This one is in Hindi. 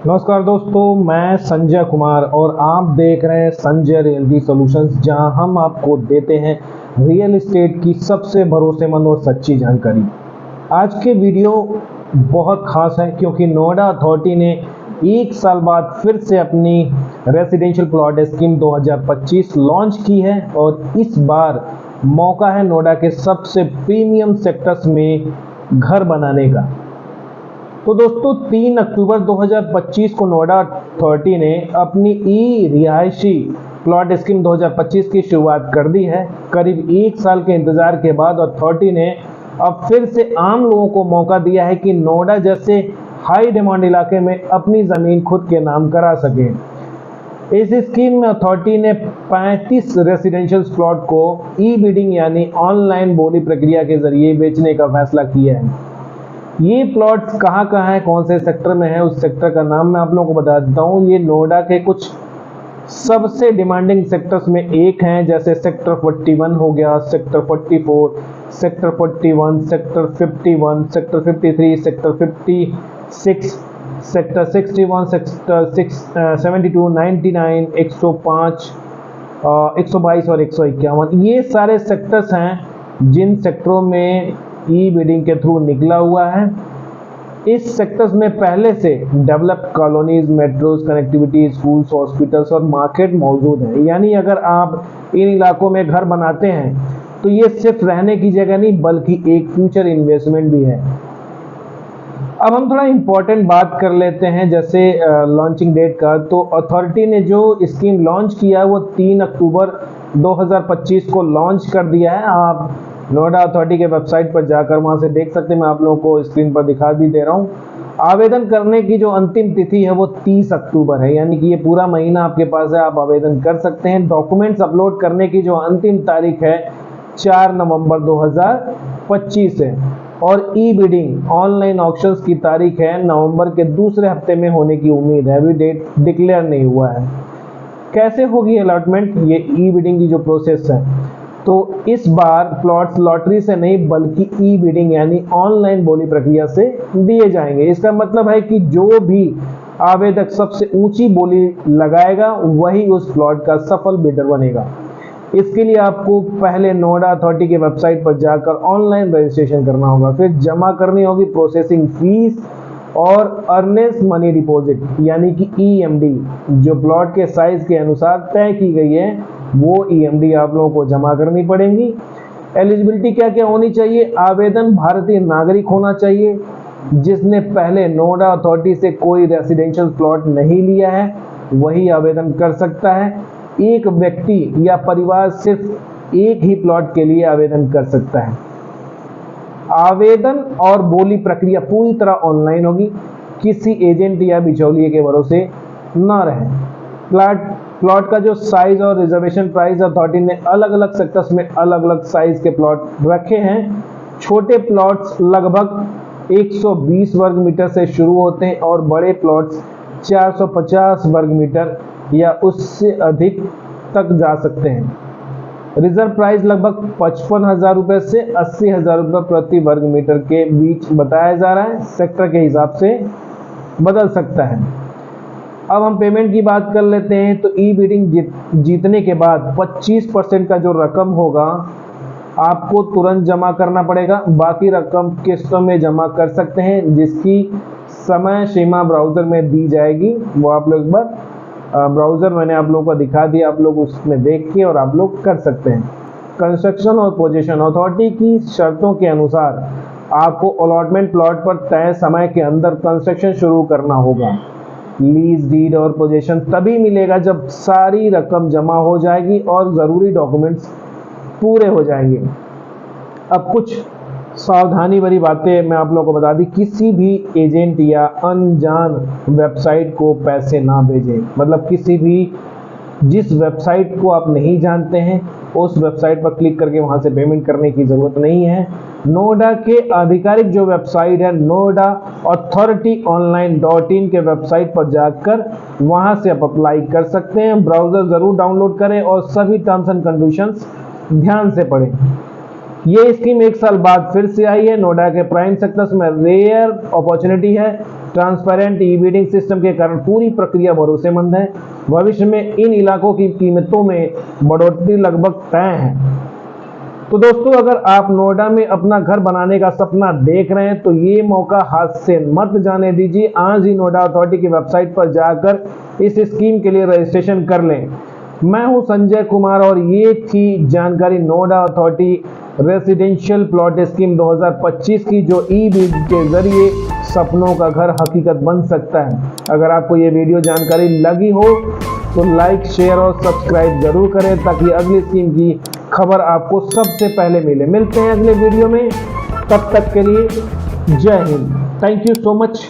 नमस्कार दोस्तों, मैं संजय कुमार और आप देख रहे हैं संजय रियल्टी सॉल्यूशंस, जहां हम आपको देते हैं रियल एस्टेट की सबसे भरोसेमंद और सच्ची जानकारी। आज के वीडियो बहुत खास है क्योंकि नोएडा अथॉरिटी ने 1 साल बाद फिर से अपनी रेसिडेंशियल प्लॉट स्कीम 2025 लॉन्च की है और इस बार मौका है नोएडा के सबसे प्रीमियम सेक्टर्स में घर बनाने का। तो दोस्तों 3 अक्टूबर 2025 को नोएडा अथॉरिटी ने अपनी ई रिहायशी प्लॉट स्कीम 2025 की शुरुआत कर दी है। करीब 1 साल के इंतजार के बाद अथॉरिटी ने अब फिर से आम लोगों को मौका दिया है कि नोएडा जैसे हाई डिमांड इलाके में अपनी ज़मीन खुद के नाम करा सकें। इस स्कीम में अथॉरिटी ने 35 रेसिडेंशियल प्लॉट को ई बिडिंग यानी ऑनलाइन बोली प्रक्रिया के जरिए बेचने का फैसला किया है। ये प्लॉट्स कहाँ है, कौन से सेक्टर में है, उस सेक्टर का नाम मैं आप लोगों को बता देता हूँ। ये नोएडा के कुछ सबसे डिमांडिंग सेक्टर्स में एक हैं, जैसे सेक्टर 41 हो गया, sector 44, sector 41, sector 51, sector 53, sector 56, sector 61, sector 72, 99, 105, 122 और 151। ये सारे सेक्टर्स हैं जिन सेक्टरों में ई बिडिंग के थ्रू निकला हुआ है। इस सेक्टर्स में पहले से developed colonies, metros, connectivity, schools, hospitals और मार्केट मौजूद हैं। यानी अगर आप इन इलाकों में घर बनाते हैं तो ये सिर्फ रहने की जगह नहीं बल्कि एक फ्यूचर इन्वेस्टमेंट भी है। अब हम थोड़ा इम्पोर्टेंट बात कर लेते हैं, जैसे लॉन्चिंग डेट का। तो अथॉरिटी ने जो स्कीम लॉन्च किया है वो 3 अक्टूबर 2025 को लॉन्च कर दिया है। आप नोएडा अथॉरिटी के वेबसाइट पर जाकर वहां से देख सकते हैं। मैं आप लोगों को स्क्रीन पर दिखा भी दे रहा हूं। आवेदन करने की जो अंतिम तिथि है वो 30 अक्टूबर है, यानी कि ये पूरा महीना आपके पास है, आप आवेदन कर सकते हैं। डॉक्यूमेंट्स अपलोड करने की जो अंतिम तारीख है 4 नवंबर 2025 है और ई बिडिंग ऑनलाइन ऑक्शंस की तारीख है नवंबर के दूसरे हफ्ते में होने की उम्मीद है। अभी डेट डिक्लेयर नहीं हुआ है। कैसे होगी अलॉटमेंट, ये ई बिडिंग की जो प्रोसेस है, तो इस बार प्लॉट्स लॉटरी से नहीं बल्कि ई बिडिंग यानी ऑनलाइन बोली प्रक्रिया से दिए जाएंगे। इसका मतलब है कि जो भी आवेदक सबसे ऊंची बोली लगाएगा वही उस प्लॉट का सफल बिडर बनेगा। इसके लिए आपको पहले नोएडा अथॉरिटी के वेबसाइट पर जाकर ऑनलाइन रजिस्ट्रेशन करना होगा, फिर जमा करनी होगी प्रोसेसिंग फीस और अर्नेस्ट मनी डिपॉजिट यानी कि ईएमडी, जो प्लॉट के साइज के अनुसार तय की गई है वो ईएमडी आप लोगों को जमा करनी पड़ेगी। एलिजिबिलिटी क्या क्या होनी चाहिए? आवेदन भारतीय नागरिक होना चाहिए जिसने पहले नोएडा अथॉरिटी से कोई रेसिडेंशियल प्लॉट नहीं लिया है, वही आवेदन कर सकता है। एक व्यक्ति या परिवार सिर्फ एक ही प्लॉट के लिए आवेदन कर सकता है। आवेदन और बोली प्रक्रिया पूरी तरह ऑनलाइन होगी। किसी एजेंट या बिचौलिए के भरोसे न रहें। प्लॉट का जो साइज और रिजर्वेशन प्राइस अथॉरिटी ने अलग अलग सेक्टर्स में अलग अलग साइज के प्लॉट रखे हैं। छोटे प्लॉट्स लगभग 120 वर्ग मीटर से शुरू होते हैं और बड़े प्लॉट्स 450 वर्ग मीटर या उससे अधिक तक जा सकते हैं। रिजर्व प्राइस लगभग 55,000 रुपये से 80,000 रुपये प्रति वर्ग मीटर के बीच बताया जा रहा है। सेक्टर के हिसाब से बदल सकता है। अब हम पेमेंट की बात कर लेते हैं। तो ई बिडिंग जीतने के बाद 25% का जो रकम होगा आपको तुरंत जमा करना पड़ेगा। बाकी रकम किस्तों में जमा कर सकते हैं, जिसकी समय सीमा ब्राउज़र में दी जाएगी। वो आप लोग एक बार ब्राउज़र मैंने आप लोगों को दिखा दिया, आप लोग उसमें देख के और आप लोग कर सकते हैं। कंस्ट्रक्शन और पोजीशन अथॉरिटी की शर्तों के अनुसार आपको अलॉटमेंट प्लॉट पर तय समय के अंदर कंस्ट्रक्शन शुरू करना होगा। लीज डीड और पोजीशन तभी मिलेगा जब सारी रकम जमा हो जाएगी और ज़रूरी डॉक्यूमेंट्स पूरे हो जाएंगे। अब कुछ सावधानी भरी बातें मैं आप लोगों को बता दी। किसी भी एजेंट या अनजान वेबसाइट को पैसे ना भेजें। मतलब किसी भी जिस वेबसाइट को आप नहीं जानते हैं उस वेबसाइट पर क्लिक करके वहां से पेमेंट करने की ज़रूरत नहीं है। नोएडा के आधिकारिक जो वेबसाइट है नोएडा अथॉरिटी ऑनलाइन.इन के वेबसाइट पर जाकर वहां से आप अप्लाई कर सकते हैं। ब्राउज़र ज़रूर डाउनलोड करें और सभी टर्म्स एंड कंडीशंस ध्यान से पढ़ें। ये स्कीम 1 साल बाद फिर से आई है। नोएडा के प्राइम सेक्टर्स में रेयर अपॉर्चुनिटी है। ट्रांसपेरेंट ई बिडिंग सिस्टम के कारण पूरी प्रक्रिया भरोसेमंद है। भविष्य में इन इलाकों की कीमतों में बढ़ोतरी लगभग तय है। तो दोस्तों, अगर आप नोएडा में अपना घर बनाने का सपना देख रहे हैं तो ये मौका हाथ से मत जाने दीजिए। आज ही नोएडा अथॉरिटी की वेबसाइट पर जाकर इस स्कीम के लिए रजिस्ट्रेशन कर लें। मैं हूं संजय कुमार और ये थी जानकारी Noida authority residential plot scheme 2025 की, जो ई बिड के जरिए सपनों का घर हकीकत बन सकता है। अगर आपको ये वीडियो जानकारी लगी हो तो लाइक, शेयर और सब्सक्राइब जरूर करें ताकि अगली स्कीम की खबर आपको सबसे पहले मिले। मिलते हैं अगले वीडियो में, तब तक के लिए जय Hind. Thank you so much.